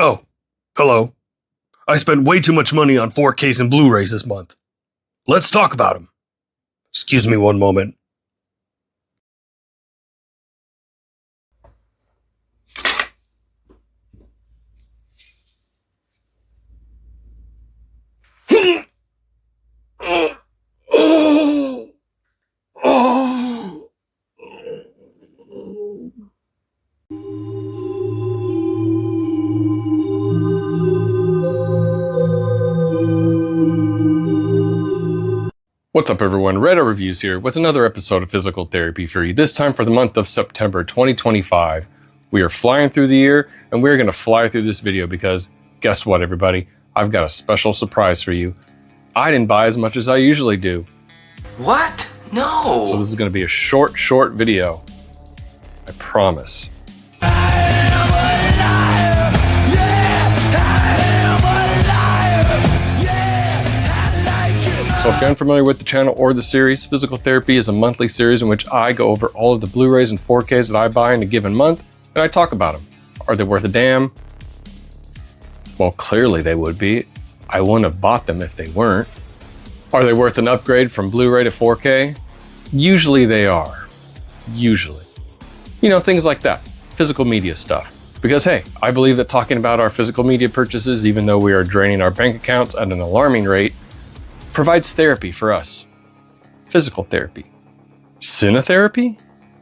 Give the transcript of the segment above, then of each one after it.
Oh, hello. I spent way too much money on 4Ks and Blu-Rays this month. Let's talk about them. Excuse me one moment. What's up everyone, Reddit Reviews here with another episode of Physical Therapy for you, this time for the month of September 2025. We are flying through the year and we're going to fly through this video because guess what everybody, I've got a special surprise for you. I didn't buy as much as I usually do. What? No! So this is going to be a short video. I promise. So if you're unfamiliar with the channel or the series, Physical Therapy is a monthly series in which I go over all of the Blu-rays and 4Ks that I buy in a given month, and I talk about them. Are they worth a damn? Well, clearly they would be. I wouldn't have bought them if they weren't. Are they worth an upgrade from Blu-ray to 4K? Usually they are. Usually. You know, things like that. Physical media stuff. Because hey, I believe that talking about our physical media purchases, even though we are draining our bank accounts at an alarming rate, provides therapy for us. Physical therapy. Cinetherapy?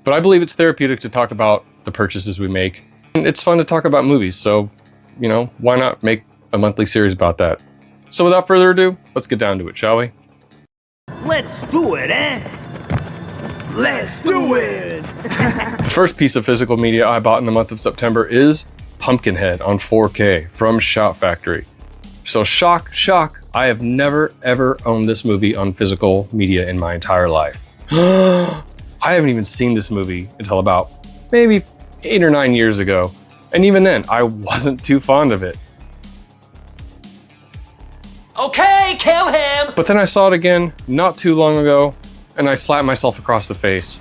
But I believe it's therapeutic to talk about the purchases we make. And it's fun to talk about movies, so, you know, why not make a monthly series about that? So without further ado, let's get down to it, shall we? Let's do it, eh? Let's do it! The first piece of physical media I bought in the month of September is Pumpkinhead on 4K from Shout Factory. So shock, I have never ever owned this movie on physical media in my entire life. I haven't even seen this movie until about maybe 8 or 9 years ago. And even then, I wasn't too fond of it. Okay, kill him! But then I saw it again not too long ago, and I slapped myself across the face.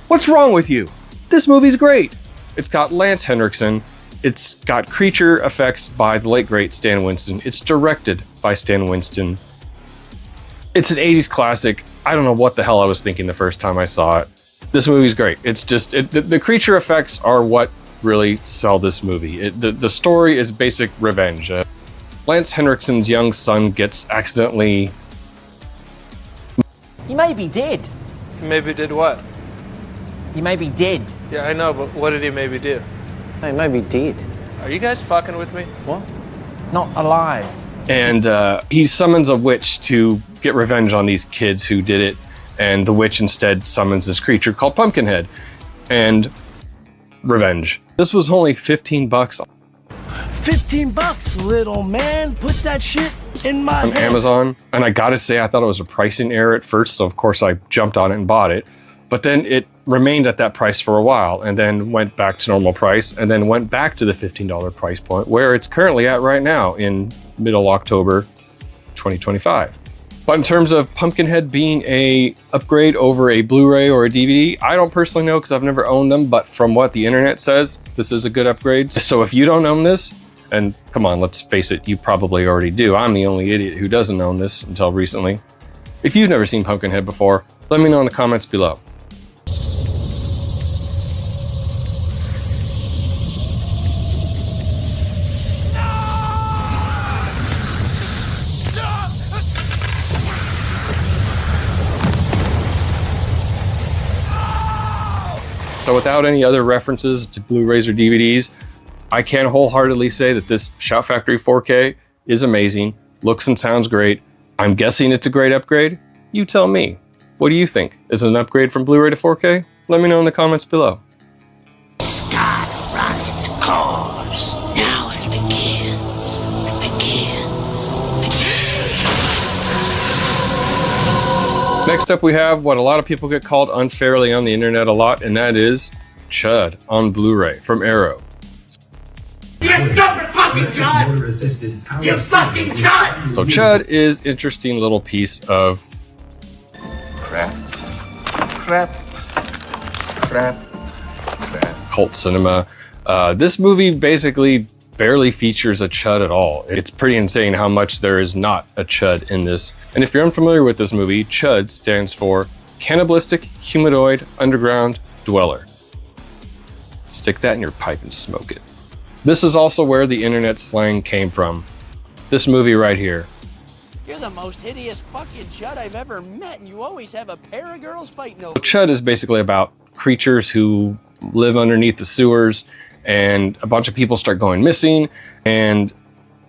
What's wrong with you? This movie's great. It's got Lance Henriksen. It's got creature effects by the late great Stan Winston. It's directed by Stan Winston. It's an 80s classic. I don't know what the hell I was thinking the first time I saw it. This movie's great. It's just, the creature effects are what really sell this movie. The story is basic revenge. Lance Henriksen's young son gets accidentally... He may be dead. Maybe did what? He may be dead. Yeah, I know, but what did he maybe do? He may be dead. Are you guys fucking with me? What? Not alive. And he summons a witch to get revenge on these kids who did it. And the witch instead summons this creature called Pumpkinhead. And revenge. This was only 15 bucks. 15 bucks, little man. Put that shit in my on hand. Amazon. And I gotta say, I thought it was a pricing error at first. So of course I jumped on it and bought it. But then it remained at that price for a while and then went back to normal price and then went back to the $15 price point where it's currently at right now in middle October 2025. But in terms of Pumpkinhead being a upgrade over a Blu-ray or a DVD, I don't personally know because I've never owned them, but from what the internet says, this is a good upgrade. So if you don't own this, and come on, let's face it, you probably already do. I'm the only idiot who doesn't own this until recently. If you've never seen Pumpkinhead before, let me know in the comments below. So without any other references to Blu-rays or DVDs, I can wholeheartedly say that this Shout Factory 4K is amazing, looks and sounds great. I'm guessing it's a great upgrade. You tell me. What do you think? Is it an upgrade from Blu-ray to 4K? Let me know in the comments below. It's gotta run its course. Now it begins. It begins. Next up we have what a lot of people get called unfairly on the internet a lot, and that is C.H.U.D on Blu-ray from Arrow. You stupid fucking C.H.U.D! You fucking C.H.U.D! So C.H.U.D is interesting little piece of Crap. cult cinema. This movie basically barely features a C.H.U.D at all. It's pretty insane how much there is not a C.H.U.D in this. And if you're unfamiliar with this movie, C.H.U.D stands for Cannibalistic Humanoid Underground Dweller. Stick that in your pipe and smoke it. This is also where the internet slang came from. This movie right here. You're the most hideous fucking C.H.U.D I've ever met, and you always have a pair of girls fighting over. C.H.U.D is basically about creatures who live underneath the sewers, and a bunch of people start going missing, and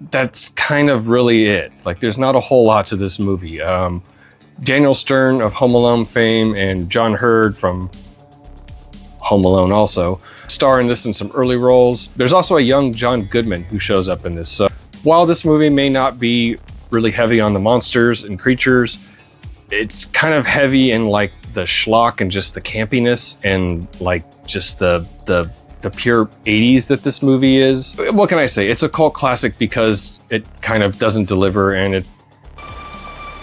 that's kind of really it. Like, there's not a whole lot to this movie. Daniel Stern of Home Alone fame and John Hurd from Home Alone also star in this in some early roles. There's also a young John Goodman who shows up in this. So while this movie may not be really heavy on the monsters and creatures, it's kind of heavy in like the schlock and just the campiness and like just the pure 80s that this movie is. What can I say? It's a cult classic because it kind of doesn't deliver, and it...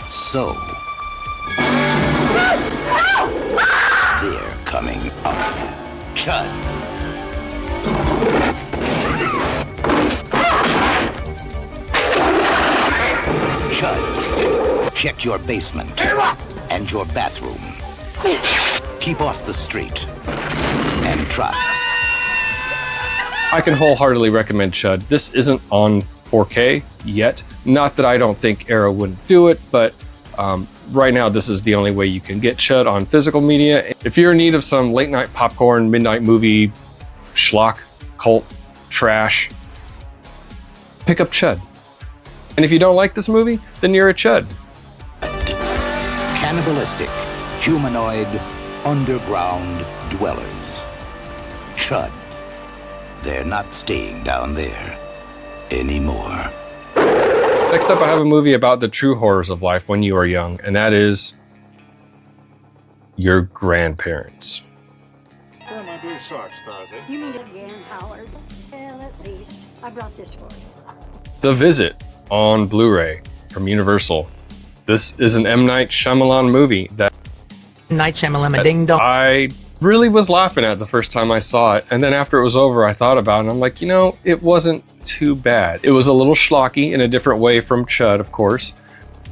So, they're coming up. C.H.U.D. C.H.U.D, check your basement and your bathroom. Keep off the street and try. I can wholeheartedly recommend C.H.U.D. This isn't on 4K yet. Not that I don't think Arrow wouldn't do it, but right now this is the only way you can get C.H.U.D on physical media. If you're in need of some late night popcorn, midnight movie, schlock, cult, trash, pick up C.H.U.D. And if you don't like this movie, then you're a C.H.U.D. Cannibalistic, humanoid, underground dwellers. C.H.U.D. They're not staying down there anymore. Next up, I have a movie about the true horrors of life when you are young, and that is your grandparents. Where are my blue socks, Dorothy? You mean it again, Howard? Well, at least I brought this for you. The Visit on Blu-ray from Universal. This is an M. Night Shyamalan movie that Night Shyamalan ding dong. I really was laughing at the first time I saw it, and then after it was over, I thought about it, and I'm like, you know, it wasn't too bad. It was a little schlocky in a different way from C.H.U.D, of course.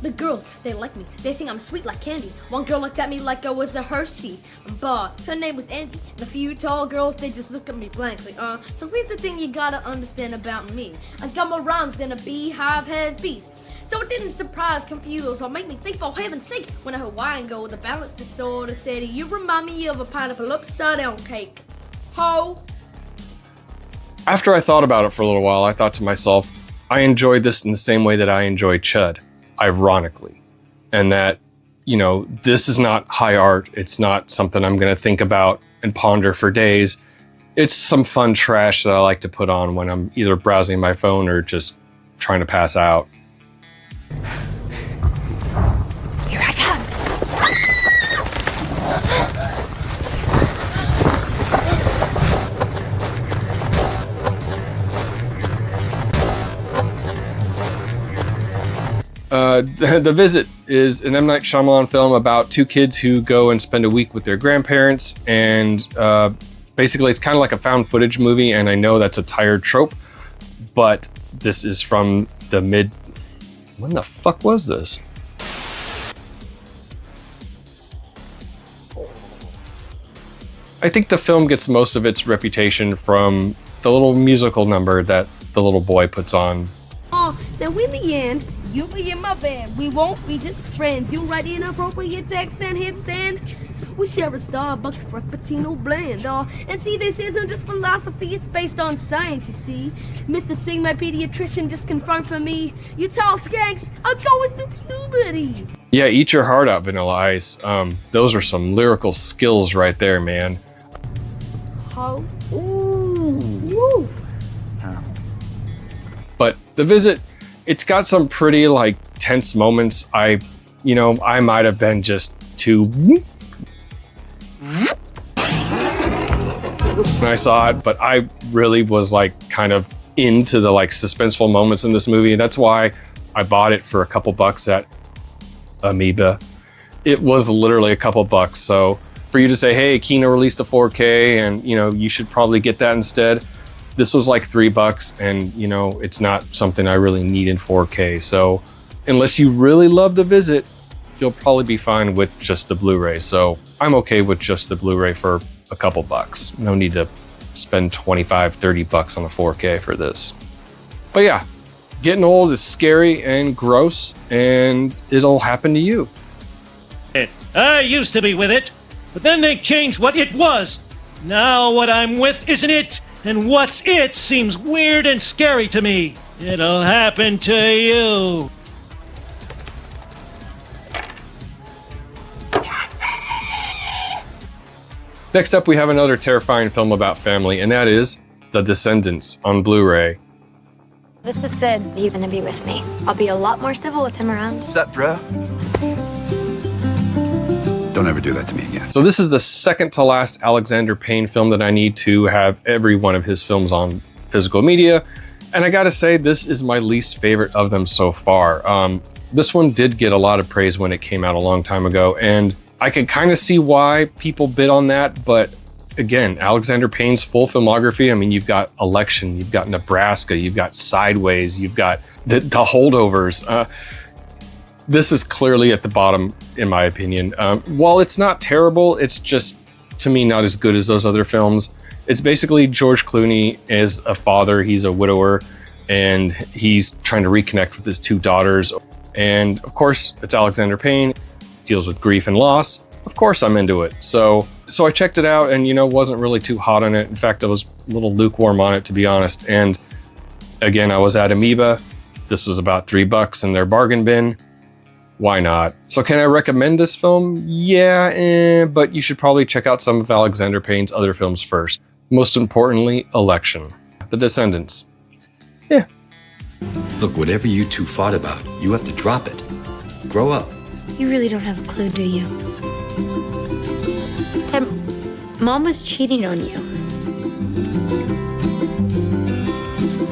The girls, they like me. They think I'm sweet like candy. One girl looked at me like I was a Hershey bar. Her name was Angie. And a few tall girls, they just look at me blankly. So here's the thing you gotta understand about me. I got more rhymes than a beehive has bees. So it didn't surprise, confuse, or make me think, for heaven's sake, when a Hawaiian go with a balance disorder steady. You remind me of a pineapple upside down cake. Ho! After I thought about it for a little while, I thought to myself, I enjoyed this in the same way that I enjoyed C.H.U.D, ironically. And that, you know, this is not high art. It's not something I'm going to think about and ponder for days. It's some fun trash that I like to put on when I'm either browsing my phone or just trying to pass out. Here I come! The Visit is an M. Night Shyamalan film about two kids who go and spend a week with their grandparents, and basically it's kind of like a found footage movie, and I know that's a tired trope, but this is from the mid... When the fuck was this? I think the film gets most of its reputation from the little musical number that the little boy puts on. Now in the end, you'll be in my band. We won't be just friends. You'll write inappropriate texts and hit send. We share a Starbucks Frappuccino blend. And see, this isn't just philosophy, it's based on science, you see. Mr. Singh, my pediatrician, just confirmed for me. You tall skanks, I'm going through puberty. Yeah, eat your heart out, Vanilla Ice. Those are some lyrical skills right there, man. Oh, ooh, woo. But The Visit, it's got some pretty like tense moments. I might have been just too when I saw it, but I really was like kind of into the like suspenseful moments in this movie. That's why I bought it for a couple bucks at Amoeba. It was literally a couple bucks. So for you to say, hey, Kino released a 4K and you know, you should probably get that instead. This was like $3, and you know, it's not something I really need in 4K. So unless you really love the visit, you'll probably be fine with just the Blu-ray. So I'm okay with just the Blu-ray for a couple bucks. No need to spend 25, 30 bucks on a 4K for this. But yeah, getting old is scary and gross, and it'll happen to you. I used to be with it, but then they changed what it was. Now what I'm with isn't it, and what's it seems weird and scary to me. It'll happen to you. Next up, we have another terrifying film about family, and that is The Descendants on Blu-ray. This is Sid. He's gonna be with me. I'll be a lot more civil with him around. What's up, bro? Don't ever do that to me again. So this is the second to last Alexander Payne film that I need to have every one of his films on physical media. And I gotta say, this is my least favorite of them so far. This one did get a lot of praise when it came out a long time ago, and I can kind of see why people bid on that, but again, Alexander Payne's full filmography, I mean, you've got Election, you've got Nebraska, you've got Sideways, you've got the Holdovers. This is clearly at the bottom, in my opinion. While it's not terrible, it's just, to me, not as good as those other films. It's basically George Clooney as a father. He's a widower, and he's trying to reconnect with his two daughters. And of course, it's Alexander Payne. Deals with grief and loss. Of course I'm into it. So I checked it out and, you know, wasn't really too hot on it. In fact, I was a little lukewarm on it, to be honest. And again, I was at Amoeba. This was about $3 in their bargain bin. Why not? So can I recommend this film? Yeah, but you should probably check out some of Alexander Payne's other films first. Most importantly, Election. The Descendants. Yeah. Look, whatever you two fought about, you have to drop it. Grow up. You really don't have a clue, do you? Dad, Mom was cheating on you.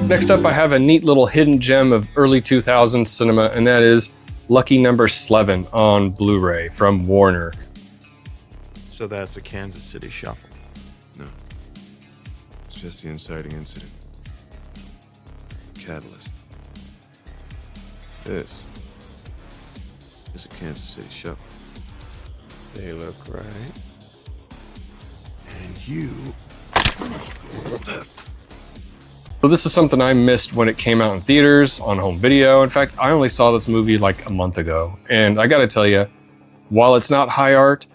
Next up, I have a neat little hidden gem of early 2000s cinema, and that is Lucky Number Slevin on Blu-ray from Warner. So that's a Kansas City shuffle? No. It's just the inciting incident. Catalyst. This is a Kansas City shuffle. They look right. And you... So this is something I missed when it came out in theaters, on home video. In fact, I only saw this movie like a month ago. And I gotta tell you, while it's not high art,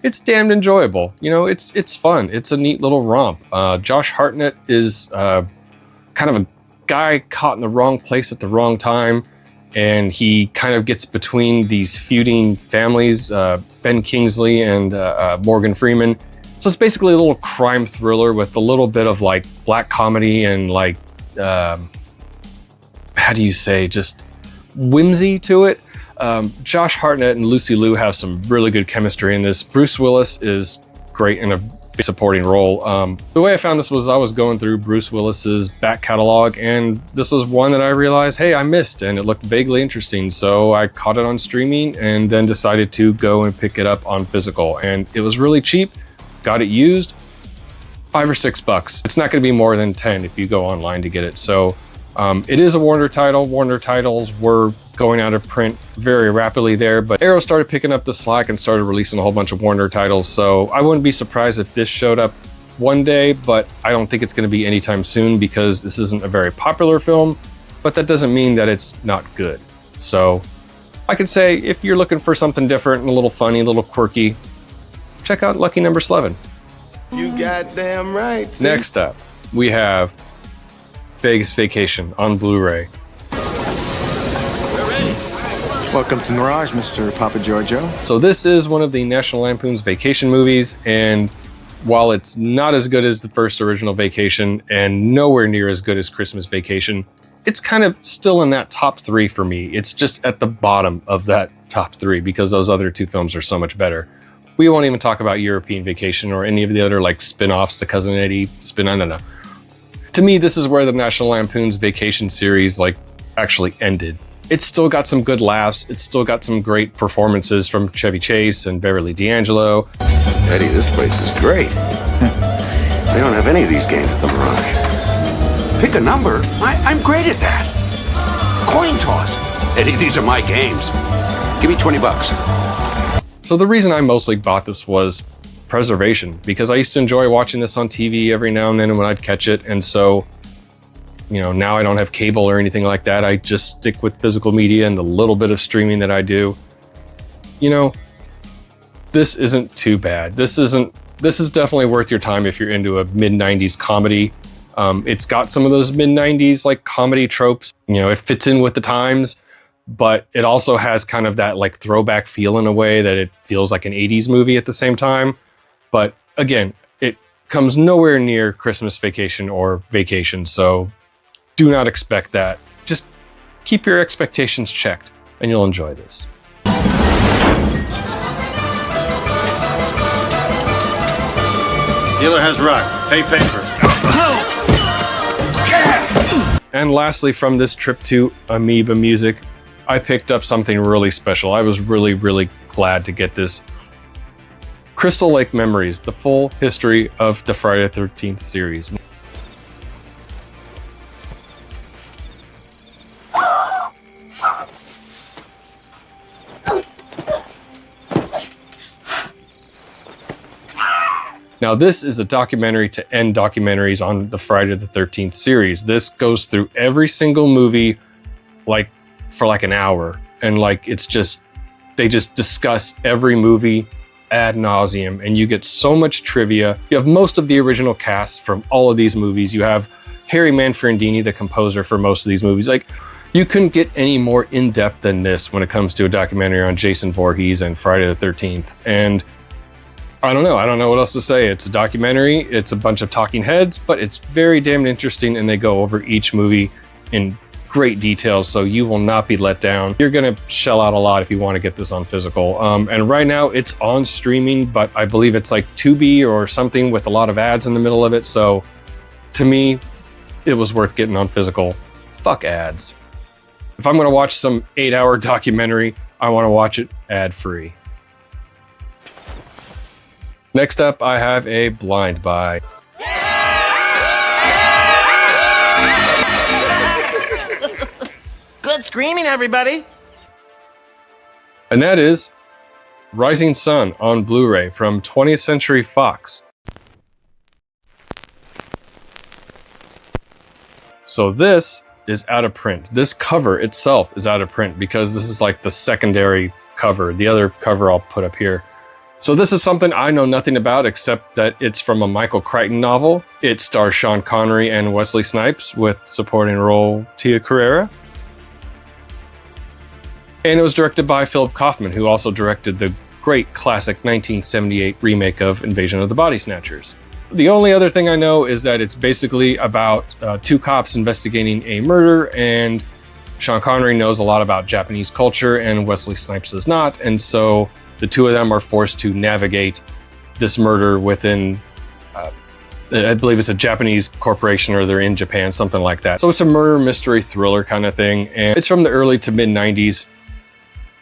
it's damned enjoyable. You know, it's fun. It's a neat little romp. Josh Hartnett is kind of a guy caught in the wrong place at the wrong time. And he kind of gets between these feuding families, Ben Kingsley and Morgan Freeman. So it's basically a little crime thriller with a little bit of like black comedy and like, how do you say, just whimsy to it. Josh Hartnett and Lucy Liu have some really good chemistry in this. Bruce Willis is great in a supporting role. The way I found this was I was going through Bruce Willis's back catalog, and this was one that I realized, hey, I missed, and it looked vaguely interesting. So I caught it on streaming and then decided to go and pick it up on physical. And it was really cheap. Got it used, $5 or $6. It's not going to be more than 10 if you go online to get it. So it is a Warner title. Warner titles were going out of print very rapidly there, but Arrow started picking up the slack and started releasing a whole bunch of Warner titles. So I wouldn't be surprised if this showed up one day, but I don't think it's going to be anytime soon because this isn't a very popular film, but that doesn't mean that it's not good. So I could say if you're looking for something different and a little funny, a little quirky, check out Lucky Number Slevin. You goddamn right. See? Next up, we have Vegas Vacation on Blu-ray. Welcome to Mirage, Mr. Papa Giorgio. So this is one of the National Lampoon's vacation movies, and while it's not as good as the first original Vacation and nowhere near as good as Christmas Vacation, it's kind of still in that top 3 for me. It's just at the bottom of that top 3 because those other two films are so much better. We won't even talk about European Vacation or any of the other like spin-offs, the Cousin Eddie spin, I don't know. To me, this is where the National Lampoon's Vacation series like actually ended. It's still got some good laughs. It's still got some great performances from Chevy Chase and Beverly D'Angelo. Eddie, this place is great. They don't have any of these games at the Mirage. Pick a number. I'm great at that. Coin toss. Eddie, these are my games. Give me $20. So the reason I mostly bought this was preservation, because I used to enjoy watching this on TV every now and then when I'd catch it. And so, you know, now I don't have cable or anything like that. I just stick with physical media and the little bit of streaming that I do. You know, this isn't too bad. This is definitely worth your time if you're into a mid-90s comedy. It's got some of those mid-90s like comedy tropes. You know, it fits in with the times, but it also has kind of that like throwback feel in a way that it feels like an 80s movie at the same time. But again, it comes nowhere near Christmas Vacation or Vacation, so do not expect that. Just keep your expectations checked and you'll enjoy this. Dealer has rock. Pay paper. And lastly, from this trip to Amoeba Music, I picked up something really special. I was really, really glad to get this. Crystal Lake Memories, the full history of the Friday the 13th series. Now, this is the documentary to end documentaries on the Friday the 13th series. This goes through every single movie like for like an hour. And like, it's just, they just discuss every movie ad nauseum, and you get so much trivia. You have most of the original cast from all of these movies. You have Harry Manfredini, the composer for most of these movies. Like, you couldn't get any more in-depth than this when it comes to a documentary on Jason Voorhees and Friday the 13th. And I don't know what else to say. It's a documentary, it's a bunch of talking heads, but it's very damn interesting, and they go over each movie in great detail, so you will not be let down. You're gonna shell out a lot if you want to get this on physical. And right now it's on streaming, but I believe it's like Tubi or something with a lot of ads in the middle of it. So to me, it was worth getting on physical. Fuck ads. If I'm gonna watch some 8-hour documentary, I want to watch it ad-free. Next up, I have a blind buy. Good screaming, everybody! And that is Rising Sun on Blu-ray from 20th Century Fox. So this is out of print. This cover itself is out of print because this is like the secondary cover. The other cover I'll put up here. So this is something I know nothing about except that it's from a Michael Crichton novel. It stars Sean Connery and Wesley Snipes with supporting role Tia Carrere. And it was directed by Philip Kaufman, who also directed the great classic 1978 remake of Invasion of the Body Snatchers. The only other thing I know is that it's basically about two cops investigating a murder, and Sean Connery knows a lot about Japanese culture and Wesley Snipes does not, and so the two of them are forced to navigate this murder within, I believe it's a Japanese corporation, or they're in Japan, something like that. So it's a murder mystery thriller kind of thing, and it's from the early to mid 90s.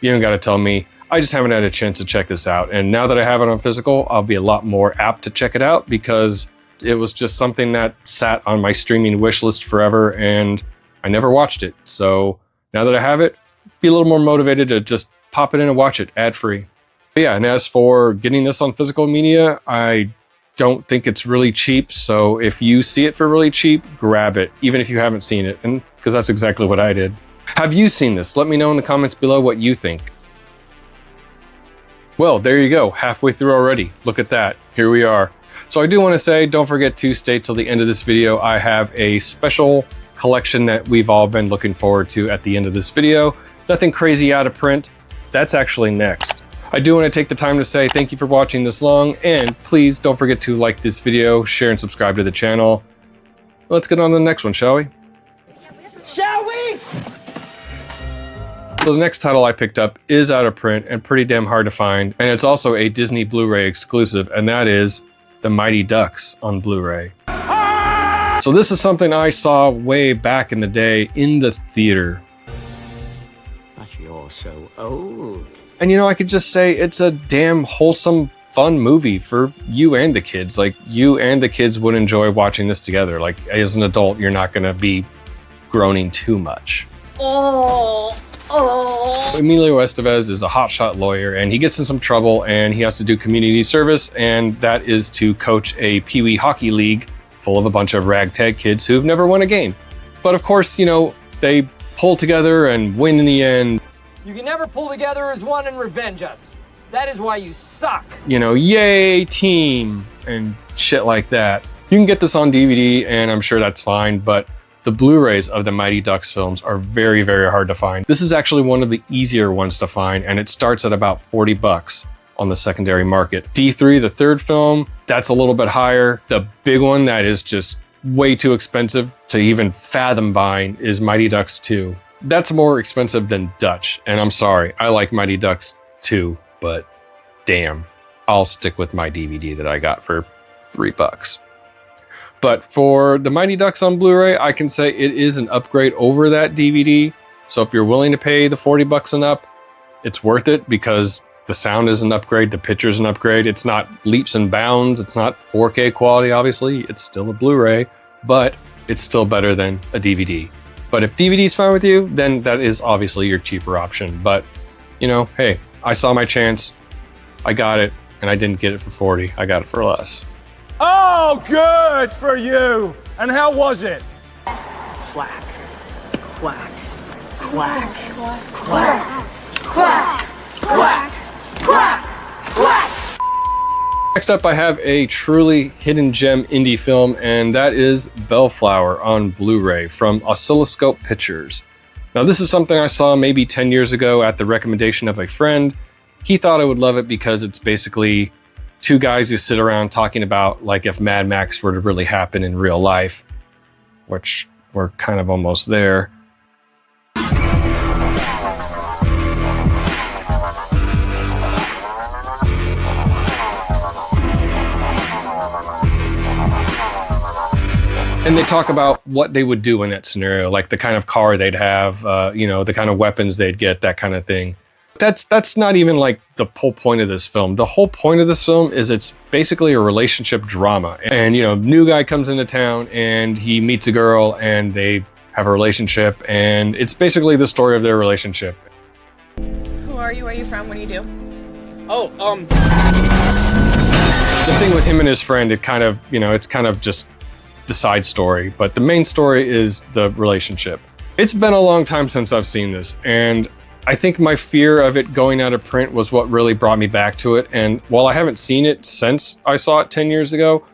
You don't gotta tell me. I just haven't had a chance to check this out. And now that I have it on physical, I'll be a lot more apt to check it out because it was just something that sat on my streaming wish list forever and I never watched it. So now that I have it, be a little more motivated to just pop it in and watch it ad-free. Yeah, and as for getting this on physical media, I don't think it's really cheap. So if you see it for really cheap, grab it, even if you haven't seen it. And because that's exactly what I did. Have you seen this? Let me know in the comments below what you think. Well, there you go, halfway through already. Look at that, here we are. So I do want to say, don't forget to stay till the end of this video. I have a special collection that we've all been looking forward to at the end of this video. Nothing crazy out of print, that's actually next. I do want to take the time to say thank you for watching this long, and please don't forget to like this video, share and subscribe to the channel. Let's get on to the next one, shall we? Shall we? So the next title I picked up is out of print and pretty damn hard to find, and it's also a Disney Blu-ray exclusive, and that is The Mighty Ducks on Blu-ray. So this is something I saw way back in the day in the theater. But you're so old. And you know, I could just say it's a damn wholesome, fun movie for you and the kids. Like, you and the kids would enjoy watching this together. Like, as an adult, you're not gonna be groaning too much. Emilio Estevez is a hotshot lawyer, and he gets in some trouble, and he has to do community service, and that is to coach a Pee-wee hockey league full of a bunch of ragtag kids who've never won a game. But of course, you know, they pull together and win in the end. You can never pull together as one and revenge us. That is why you suck. You know, yay team and shit like that. You can get this on DVD, and I'm sure that's fine, but the Blu-rays of the Mighty Ducks films are very, very hard to find. This is actually one of the easier ones to find, and it starts at about 40 bucks on the secondary market. D3, the third film, that's a little bit higher. The big one that is just way too expensive to even fathom buying is Mighty Ducks 2. That's more expensive than Dutch, and I'm sorry, I like Mighty Ducks 2, but damn, I'll stick with my DVD that I got for $3. But for the Mighty Ducks on Blu-ray, I can say it is an upgrade over that DVD. So if you're willing to pay the 40 bucks and up, it's worth it because the sound is an upgrade, the picture's an upgrade. It's not leaps and bounds. It's not 4K quality, obviously. It's still a Blu-ray, but it's still better than a DVD. But if DVD's fine with you, then that is obviously your cheaper option. But, you know, hey, I saw my chance. I got it, and I didn't get it for 40. I got it for less. Oh, good for you. And how was it? Quack, quack, quack, quack, quack, quack, quack, quack. Next up, I have a truly hidden gem indie film, and that is Bellflower on Blu-ray from Oscilloscope Pictures. Now, this is something I saw maybe 10 years ago at the recommendation of a friend. He thought I would love it because it's basically two guys who sit around talking about like if Mad Max were to really happen in real life, which we're kind of almost there. And they talk about what they would do in that scenario, like the kind of car they'd have, you know, the kind of weapons they'd get, that kind of thing. That's not even like the whole point of this film. The whole point of this film is it's basically a relationship drama. And, you know, new guy comes into town and he meets a girl and they have a relationship, and it's basically the story of their relationship. Who are you? Where are you from? What do you do? The thing with him and his friend, it kind of, you know, it's kind of just the side story, but the main story is the relationship. It's been a long time since I've seen this, and I think my fear of it going out of print was what really brought me back to it. And while I haven't seen it since I saw it 10 years ago,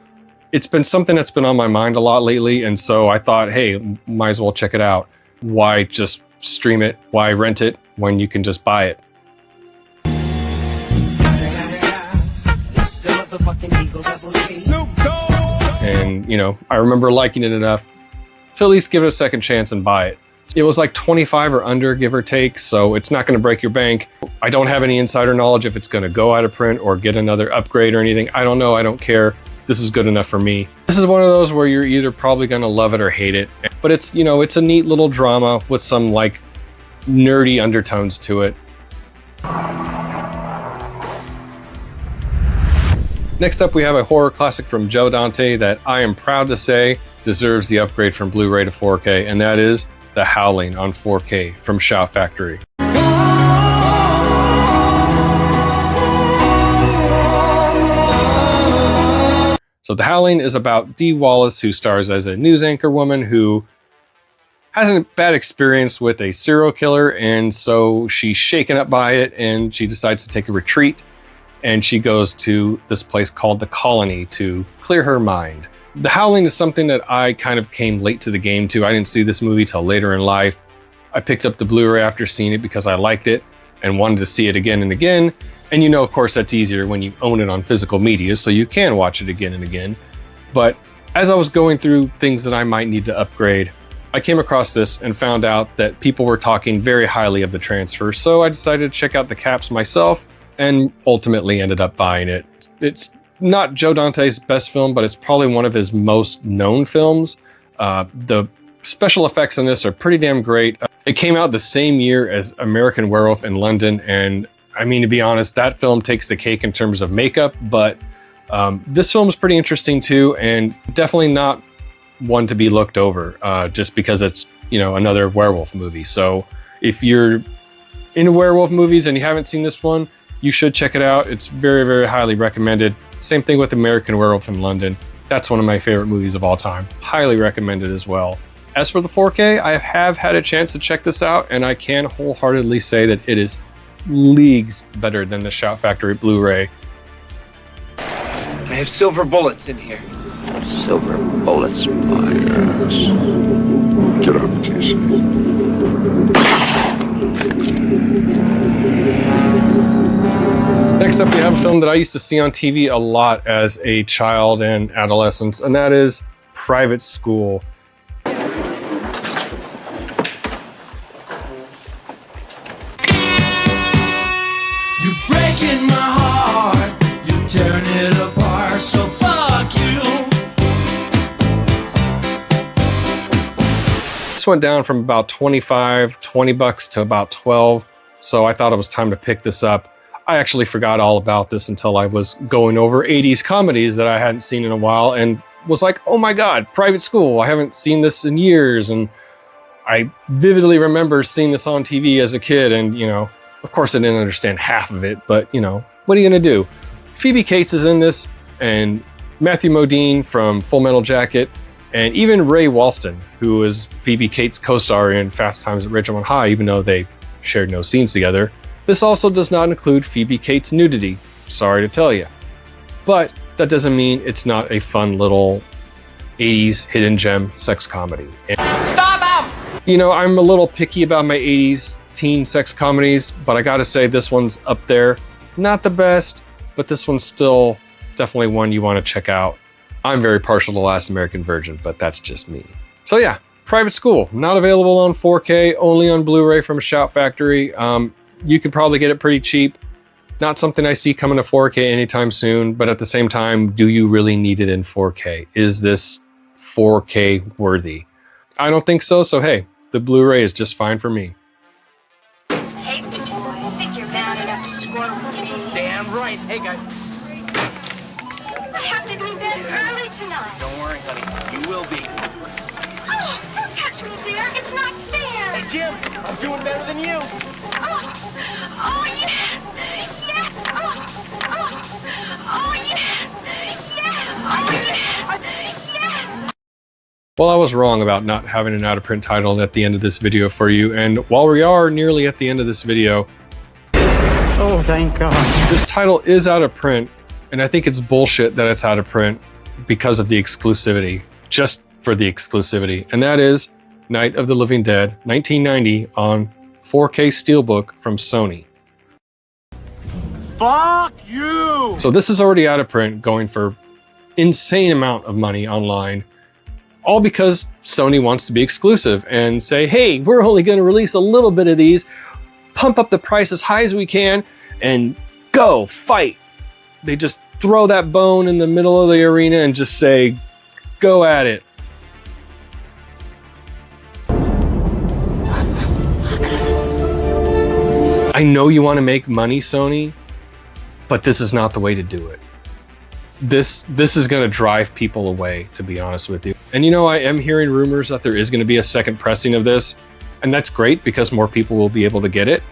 it's been something that's been on my mind a lot lately. And so I thought, hey, might as well check it out. Why just stream it? Why rent it when you can just buy it? And, you know, I remember liking it enough to at least give it a second chance and buy it. It was like 25 or under, give or take, so it's not going to break your bank. I don't have any insider knowledge if it's going to go out of print or get another upgrade or anything. I don't know. I don't care. This is good enough for me. This is one of those where you're either probably going to love it or hate it. But it's, you know, it's a neat little drama with some like nerdy undertones to it. Next up, we have a horror classic from Joe Dante that I am proud to say deserves the upgrade from Blu-ray to 4K, and that is The Howling on 4K from Shout Factory. So The Howling is about Dee Wallace, who stars as a news anchor woman who has a bad experience with a serial killer, and so she's shaken up by it, and she decides to take a retreat, and she goes to this place called The Colony to clear her mind. The Howling is something that I kind of came late to the game to. I didn't see this movie till later in life. I picked up the Blu-ray after seeing it because I liked it and wanted to see it again and again. And you know, of course, that's easier when you own it on physical media, so you can watch it again and again. But as I was going through things that I might need to upgrade, I came across this and found out that people were talking very highly of the transfer. So I decided to check out the caps myself and ultimately ended up buying it. It's not Joe Dante's best film, but it's probably one of his most known films. The special effects in this are pretty damn great. It came out the same year as American Werewolf in London, and I mean, to be honest, that film takes the cake in terms of makeup, but this film is pretty interesting too, and definitely not one to be looked over just because it's, you know, another werewolf movie. So if you're into werewolf movies and you haven't seen this one, you should check it out. It's very, very highly recommended. Same thing with American Werewolf in London. That's one of my favorite movies of all time. Highly recommended as well. As for the 4K, I have had a chance to check this out, and I can wholeheartedly say that it is leagues better than the Shout Factory Blu-ray. I have silver bullets in here. Silver bullets, my ass. Get up, TC. Next up, we have a film that I used to see on TV a lot as a child and adolescent, and that is Private School. You're breaking my heart, you're tearing it apart, so fuck you. This went down from about $20 to about 12, so I thought it was time to pick this up. I actually forgot all about this until I was going over 80s comedies that I hadn't seen in a while and was like, oh my God, Private School. I haven't seen this in years. And I vividly remember seeing this on TV as a kid, and, you know, of course I didn't understand half of it, but, you know, what are you gonna do? Phoebe Cates is in this, and Matthew Modine from Full Metal Jacket, and even Ray Walston, who is Phoebe Cates' co-star in Fast Times at Ridgemont High, even though they shared no scenes together. This also does not include Phoebe Cates' nudity, sorry to tell you. But that doesn't mean it's not a fun little 80s hidden gem sex comedy. Stop him! You know, I'm a little picky about my 80s teen sex comedies, but I gotta say this one's up there. Not the best, but this one's still definitely one you want to check out. I'm very partial to Last American Virgin, but that's just me. So yeah, Private School, not available on 4K, only on Blu-ray from Shout Factory. You could probably get it pretty cheap. Not something I see coming to 4K anytime soon, but at the same time, do you really need it in 4K? Is this 4K worthy? I don't think so, so hey, the Blu-ray is just fine for me. Hey, boy, I think you're man enough to score with me. Damn right. Hey, guys. I have to be in bed early tonight. Don't worry, honey. You will be. Oh, don't touch me there. It's not fair. Hey, Jim. I'm doing better than you. Oh, yes. Yes. Oh, yes. Yes. Oh, yes. Yes. Well, I was wrong about not having an out-of-print title at the end of this video for you, and while we are nearly at the end of this video, Oh, thank God. this title is out of print, and I think it's bullshit that it's out of print because of the exclusivity, just for the exclusivity, and that is Night of the Living Dead, 1990 on 4K Steelbook from Sony. Fuck you! So this is already out of print, going for insane amount of money online, all because Sony wants to be exclusive and say, hey, we're only going to release a little bit of these, pump up the price as high as we can, and go fight. They just throw that bone in the middle of the arena and just say, go at it. I know you want to make money, Sony, but this is not the way to do it. This is going to drive people away, to be honest with you. And you know, I am hearing rumors that there is going to be a second pressing of this, and that's great because more people will be able to get it.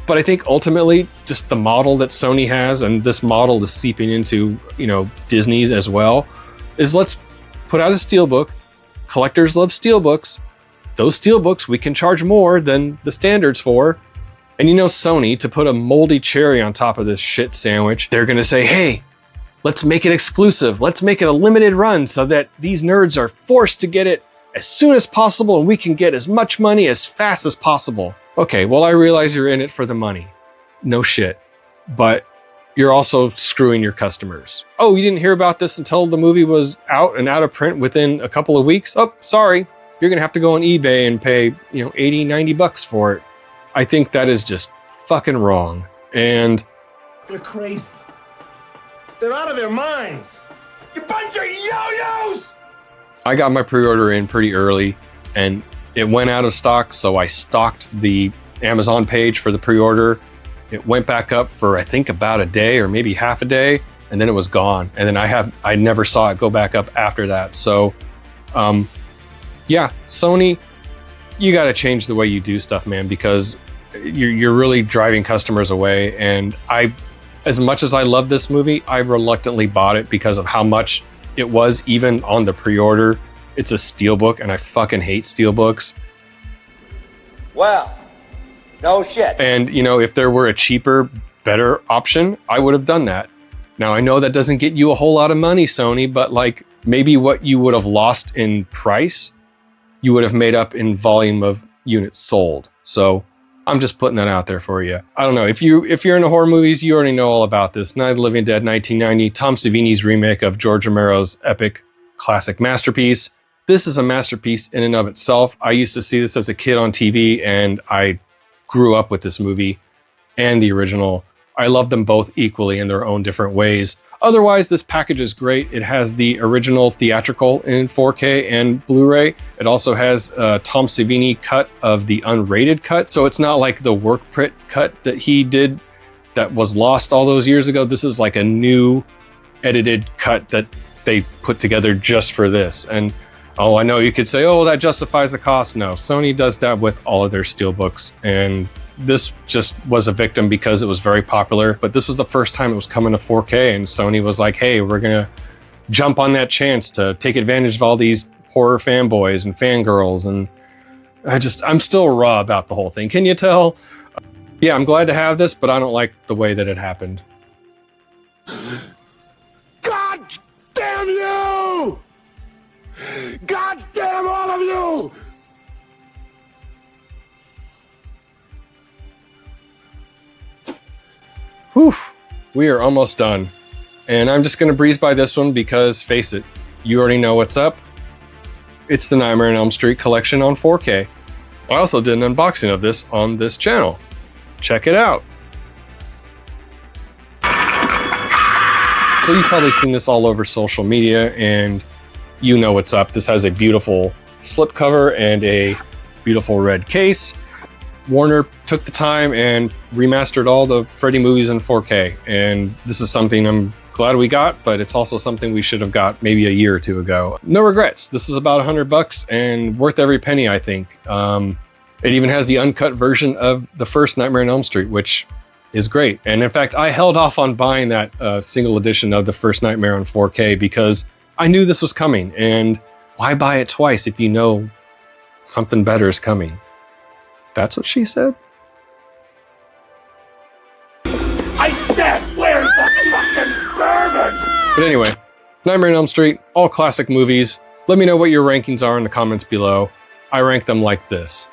But I think ultimately, just the model that Sony has, and this model is seeping into, you know, Disney's as well, is let's put out a steelbook. Collectors love steelbooks. Those steelbooks we can charge more than the standards for. And you know, Sony, to put a moldy cherry on top of this shit sandwich, they're going to say, hey, let's make it exclusive. Let's make it a limited run so that these nerds are forced to get it as soon as possible and we can get as much money as fast as possible. Okay, well, I realize you're in it for the money. No shit. But you're also screwing your customers. Oh, you didn't hear about this until the movie was out and out of print within a couple of weeks? Oh, sorry. You're going to have to go on eBay and pay, you know, 80, 90 bucks for it. I think that is just fucking wrong. And they're crazy. They're out of their minds. You bunch of yo-yos! I got my pre-order in pretty early and it went out of stock, so I stalked the Amazon page for the pre-order It went back up for I think about a day or maybe half a day, and then it was gone. And then I never saw it go back up after that. So yeah, Sony, you got to change the way you do stuff, man, because you're really driving customers away. And as much as I love this movie, I reluctantly bought it because of how much it was, even on the pre-order. It's a steelbook, and I fucking hate steelbooks. Well, no shit. And, you know, if there were a cheaper, better option, I would have done that. Now, I know that doesn't get you a whole lot of money, Sony, but like maybe what you would have lost in price, you would have made up in volume of units sold. So I'm just putting that out there for you. I don't know. If you're into horror movies, you already know all about this. Night of the Living Dead, 1990, Tom Savini's remake of George Romero's epic classic masterpiece. This is a masterpiece in and of itself. I used to see this as a kid on TV, and I grew up with this movie and the original. I love them both equally in their own different ways. Otherwise, this package is great. It has the original theatrical in 4K and Blu-ray. It also has a Tom Savini cut of the unrated cut. So it's not like the work print cut that he did that was lost all those years ago. This is like a new edited cut that they put together just for this. And oh, I know you could say, oh, that justifies the cost. No, Sony does that with all of their steelbooks. And this just was a victim because it was very popular. But this was the first time it was coming to 4K. And Sony was like, hey, we're going to jump on that chance to take advantage of all these horror fanboys and fangirls. And I'm still raw about the whole thing. Can you tell? Yeah, I'm glad to have this, but I don't like the way that it happened. God damn you! God damn all of you! Whew, we are almost done. And I'm just going to breeze by this one because, face it, you already know what's up. It's the Nightmare on Elm Street collection on 4K. I also did an unboxing of this on this channel. Check it out. So you've probably seen this all over social media, and you know what's up. This has a beautiful slipcover and a beautiful red case. Warner took the time and remastered all the Freddy movies in 4K, and this is something I'm glad we got, but it's also something we should have got maybe a year or two ago. No regrets. This was about $100 and worth every penny, I think. It even has the uncut version of the first Nightmare on Elm Street, which is great. And in fact, I held off on buying that single edition of the first Nightmare on 4K because I knew this was coming, and why buy it twice if you know something better is coming? That's what she said? I said, where's the fucking bourbon? But anyway, Nightmare on Elm Street, all classic movies. Let me know what your rankings are in the comments below. I rank them like this.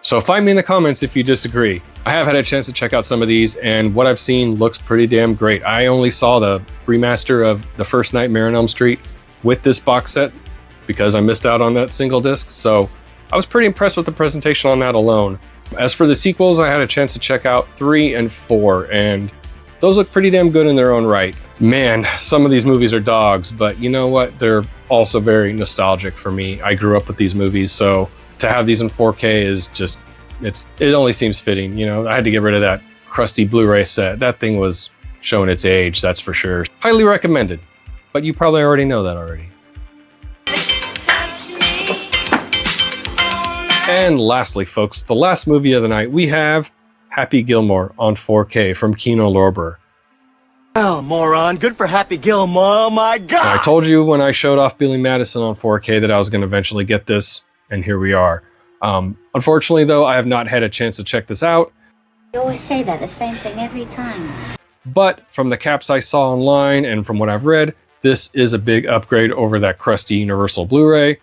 So find me in the comments if you disagree. I have had a chance to check out some of these, and what I've seen looks pretty damn great. I only saw the remaster of the first Nightmare on Elm Street with this box set because I missed out on that single disc, so I was pretty impressed with the presentation on that alone. As for the sequels, I had a chance to check out 3 and 4, and those look pretty damn good in their own right. Man, some of these movies are dogs, but you know what? They're also very nostalgic for me. I grew up with these movies, so to have these in 4K is just, it only seems fitting. You know, I had to get rid of that crusty Blu-ray set. That thing was showing its age, that's for sure. Highly recommended, but you probably already know that already. And lastly, folks, the last movie of the night, we have Happy Gilmore on 4K from Kino Lorber. Oh, moron. Good for Happy Gilmore. Oh, my God. And I told you when I showed off Billy Madison on 4K that I was going to eventually get this, and here we are. Unfortunately, though, I have not had a chance to check this out. You always say that, the same thing every time. But from the caps I saw online and from what I've read, this is a big upgrade over that crusty Universal Blu-ray.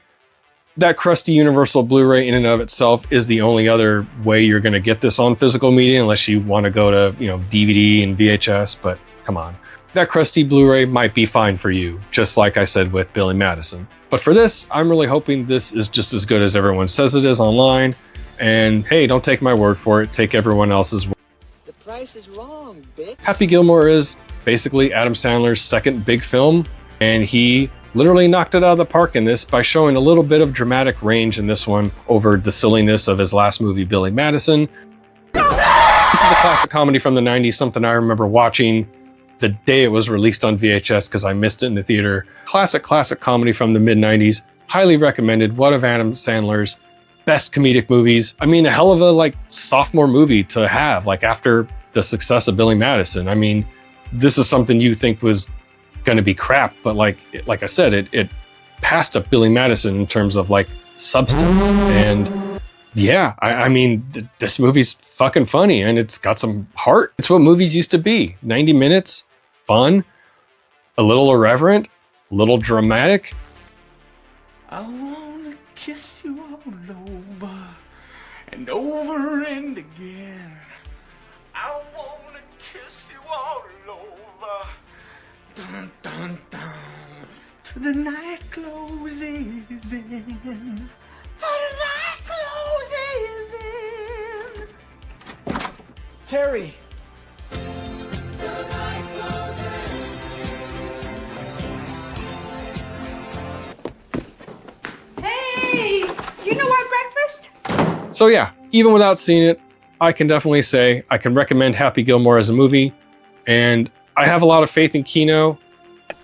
That crusty Universal Blu-ray in and of itself is the only other way you're going to get this on physical media, unless you want to go to, you know, DVD and VHS, but come on. That crusty Blu-ray might be fine for you, just like I said with Billy Madison. But for this, I'm really hoping this is just as good as everyone says it is online. And hey, don't take my word for it, take everyone else's word. The price is wrong, bitch. Happy Gilmore is basically Adam Sandler's second big film, and he literally knocked it out of the park in this by showing a little bit of dramatic range in this one over the silliness of his last movie, Billy Madison. This is a classic comedy from the 90s, something I remember watching the day it was released on VHS because I missed it in the theater. Classic comedy from the mid-90s. Highly recommended. One of Adam Sandler's best comedic movies. I mean, a hell of a sophomore movie to have after the success of Billy Madison. I mean, this is something you think was going to be crap, but like I said, it passed up Billy Madison in terms of substance. And yeah, I mean, this movie's fucking funny and it's got some heart. It's what movies used to be. 90 minutes, fun, a little irreverent, a little dramatic. I wanna kiss you all over and over and again. I wanna kiss you all over. Dun dun dun. Till the night closes in. Till the night closes in. Terry. Hey, you know our breakfast? So yeah, even without seeing it, I can definitely say I can recommend Happy Gilmore as a movie, and I have a lot of faith in Kino.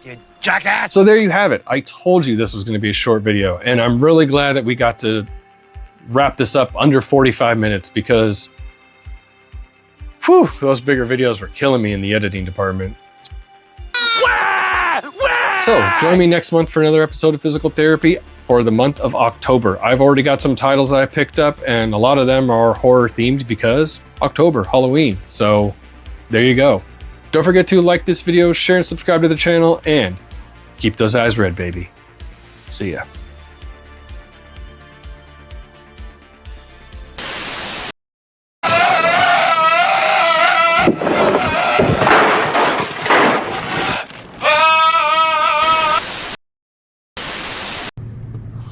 You jackass! So there you have it. I told you this was going to be a short video, and I'm really glad that we got to wrap this up under 45 minutes because whew, those bigger videos were killing me in the editing department. So join me next month for another episode of Physical Therapy for the month of October. I've already got some titles that I picked up, and a lot of them are horror themed because October, Halloween. So there you go. Don't forget to like this video, share and subscribe to the channel, and keep those eyes red, baby. See ya.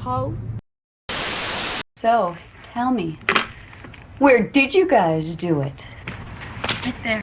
How? So, tell me, where did you guys do it? Right there.